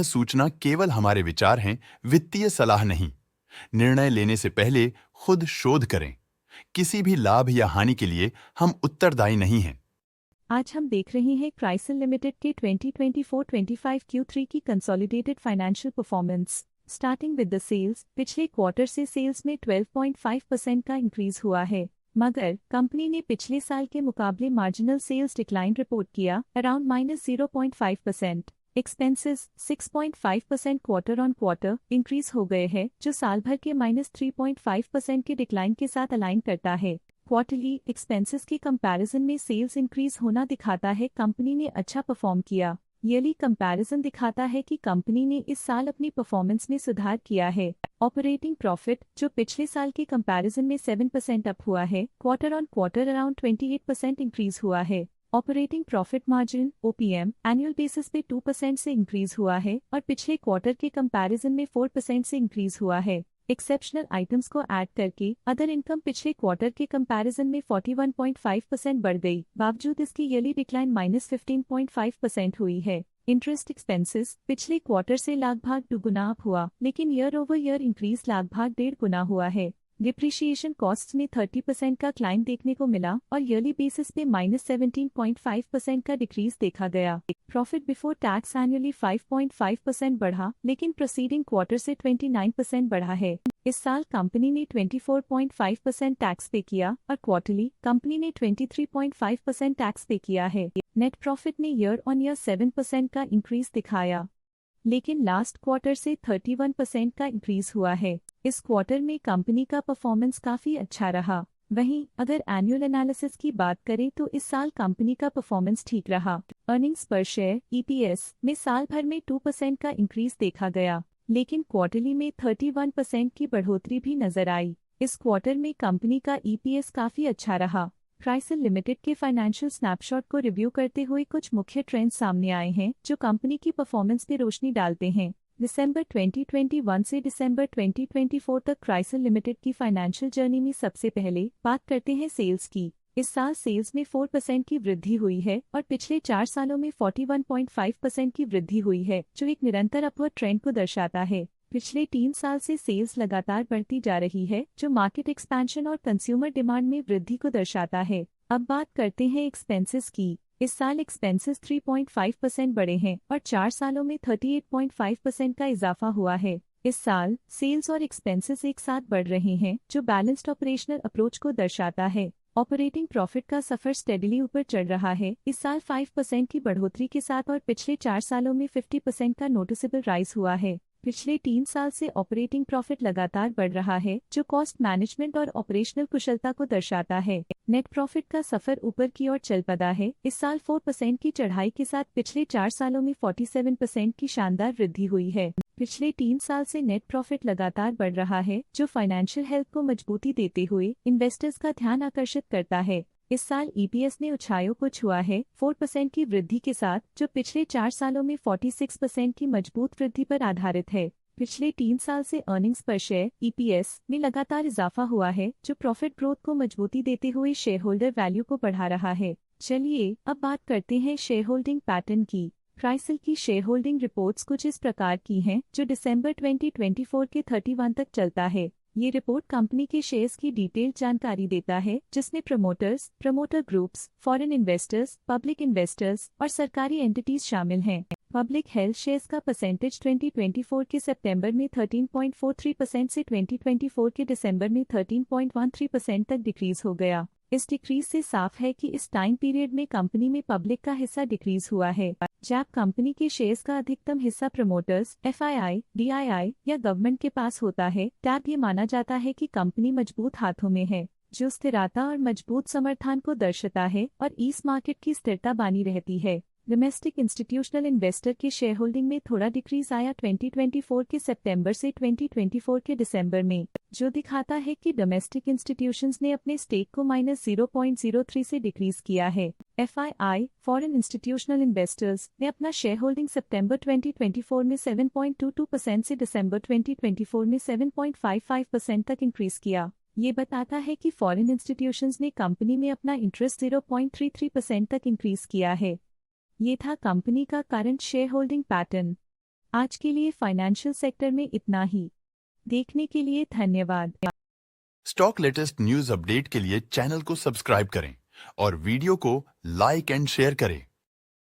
सूचना केवल हमारे विचार हैं, वित्तीय सलाह नहीं। निर्णय लेने से पहले खुद शोध करें। किसी भी लाभ या हानि के लिए हम उत्तरदायी नहीं हैं। आज हम देख रहे हैं क्राइसिल लिमिटेड के 2024-25 Q3 की consolidated financial performance. Starting with the sales, पिछले क्वार्टर से सेल्स में 12.5% का इंक्रीज हुआ है, मगर कंपनी ने पिछले साल के मुकाबले मार्जिनल सेल्स डिक्लाइन रिपोर्ट किया, around -0.5%। Expenses 6.5% quarter on quarter increase हो गए हैं, जो साल भर के -3.5% के डिक्लाइन के साथ अलाइन करता है। क्वार्टरली एक्सपेंसेस के कंपैरिजन में सेल्स इंक्रीज होना दिखाता है कंपनी ने अच्छा परफॉर्म किया। ईयरली कंपैरिजन दिखाता है कि कंपनी ने इस साल अपनी परफॉर्मेंस में सुधार किया है। ऑपरेटिंग प्रॉफिट, जो पिछले साल के कंपैरिजन में 7% अप हुआ है, quarter on quarter around 28% increase हुआ है। Operating profit margin OPM annual basis पे 2% से इंक्रीज हुआ है और पिछले क्वार्टर के कंपैरिजन में 4% से इंक्रीज हुआ है। एक्सेप्शनल आइटम्स को ऐड करके अदर इनकम पिछले क्वार्टर के कंपैरिजन में 41.5% बढ़ गई, बावजूद इसकी ईयरली डिक्लाइन -15.5% हुई है। इंटरेस्ट एक्सपेंसेस पिछले क्वार्टर से लगभग दुगुना अप हुआ, लेकिन ईयर ओवर ईयर इंक्रीज लगभग 1.5 गुना हुआ है। डिप्रिशिएशन कॉस्ट्स में 30% का क्लाइम देखने को मिला और ईयरली बेसिस पे -17.5% का डिक्रीज देखा गया। प्रॉफिट बिफोर टैक्स एनुअली 5.5% बढ़ा, लेकिन प्रोसीडिंग क्वार्टर से 29% बढ़ा है। इस साल कंपनी ने 24.5% टैक्स पे किया और क्वार्टरली कंपनी ने 23.5% टैक्स पे किया है। नेट प्रॉफिट ने ईयर ऑन ईयर 7% का इंक्रीज दिखाया, लेकिन लास्ट क्वार्टर से 31% का इंक्रीज हुआ है। इस क्वार्टर में कंपनी का परफॉर्मेंस काफी अच्छा रहा। वहीं अगर एनुअल एनालिसिस की बात करें तो इस साल कंपनी का परफॉर्मेंस ठीक रहा। अर्निंग्स पर शेयर EPS में साल भर में 2% का इंक्रीज देखा गया, लेकिन क्वार्टरली में 31% की बढ़ोतरी भी नजर आई। इस क्वार्टर में कंपनी का EPS काफी अच्छा रहा। क्राइसिल लिमिटेड के फाइनेंशियल स्नैपशॉट को रिव्यू करते हुए कुछ मुख्य ट्रेंड्स सामने आए हैं जो कंपनी की परफॉर्मेंस पे रोशनी डालते हैं। दिसंबर 2021 से दिसंबर 2024 तक क्राइसिल लिमिटेड की फाइनेंशियल जर्नी में सबसे पहले बात करते हैं सेल्स की। इस साल सेल्स में 4% की वृद्धि हुई है और पिछले 4 सालों में 41.5% की वृद्धि हुई है, जो एक निरंतर अपवर्ड ट्रेंड को दर्शाता है। पिछले 3 साल से सेल्स लगातार बढ़ती जा रही है, जो मार्केट एक्सपेंशन और कंज्यूमर डिमांड में वृद्धि को दर्शाता है। अब बात करते हैं एक्सपेंसेस की। इस साल एक्सपेंसेस 3.5% बढ़े हैं और 4 सालों में 38.5% का इजाफा हुआ है। इस साल सेल्स और एक्सपेंसेस एक साथ बढ़ रहे हैं, जो बैलेंस्ड ऑपरेशनल अप्रोच को दर्शाता है। ऑपरेटिंग प्रॉफिट का सफर स्टेडली ऊपर चढ़ रहा है। इस साल 5% की बढ़ोतरी के साथ और पिछले 4 सालों में 50% का नोटिसेबल राइज हुआ है। पिछले 3 साल से ऑपरेटिंग प्रॉफिट लगातार बढ़ रहा है, जो कॉस्ट मैनेजमेंट और ऑपरेशनल कुशलता को दर्शाता है। नेट प्रॉफिट का सफर ऊपर की ओर चल पड़ा है। इस साल 4% की चढ़ाई के साथ पिछले 4 सालों में 47% की शानदार वृद्धि हुई है। पिछले 3 साल से नेट प्रॉफिट लगातार बढ़ रहा है, जो फाइनेंशियल हेल्थ को मजबूती देते हुए इन्वेस्टर्स का ध्यान आकर्षित करता है। इस साल EPS ने ऊंचाइयों को छुआ है 4% की वृद्धि के साथ, जो पिछले 4 सालों में 46% की मजबूत वृद्धि पर आधारित है। पिछले 3 साल से अर्निंग्स पर शेयर EPS में लगातार इजाफा हुआ है, जो प्रॉफिट ग्रोथ को मजबूती देते हुए शेयर होल्डर वैल्यू को बढ़ा रहा है। चलिए अब बात करते हैं शेयर होल्डिंग पैटर्न की। क्राइसिल की शेयर होल्डिंग रिपोर्ट्स कुछ इस प्रकार की हैं, जो दिसंबर 2024 के 31 तक चलता है। ये रिपोर्ट कंपनी के शेयर्स की डिटेल्ड जानकारी देता है, जिसमें promoters, promoter groups, foreign investors, public investors और सरकारी एंटिटीज शामिल हैं। पब्लिक हेल्थ शेयर्स का परसेंटेज 2024 के सितंबर में 13.43% से 2024 के दिसंबर में 13.13% तक डिक्रीज हो गया। इस डिक्रीज से साफ है कि इस टाइम पीरियड में कंपनी में पब्लिक का हिस्सा डिक्रीज हुआ है। जब कंपनी के शेयर्स का अधिकतम हिस्सा प्रमोटर्स, FII, DII या गवर्नमेंट के पास होता है, तब ये माना जाता है कि कंपनी मजबूत हाथों में है, जो स्थिरता और मजबूत समर्थन को दर्शाता है और इस मार्केट की स्थिरता बनी रहती है। डोमेस्टिक इंस्टीट्यूशनल इन्वेस्टर की शेयर होल्डिंग में थोड़ा डिक्रीज आया 2024 के सितंबर से 2024 के दिसंबर में, जो दिखाता है कि डोमेस्टिक इंस्टीट्यूशंस ने अपने स्टेक को -0.03 से डिक्रीज किया है। FII, फॉरेन इंस्टीट्यूशनल इन्वेस्टर्स ने अपना शेयर होल्डिंग सितंबर 2024 में 7.22% से दिसंबर 2024 में 7.55% तक इंक्रीज किया। ये बताता है कि फॉरेन इंस्टीट्यूशंस ने कंपनी में अपना इंटरेस्ट 0.33% तक इंक्रीज किया है। ये था कंपनी का करंट शेयर होल्डिंग पैटर्न। आज के लिए फाइनेंशियल सेक्टर में इतना ही। देखने के लिए धन्यवाद। स्टॉक लेटेस्ट न्यूज अपडेट के लिए चैनल को सब्सक्राइब करें और वीडियो को लाइक एंड शेयर करें।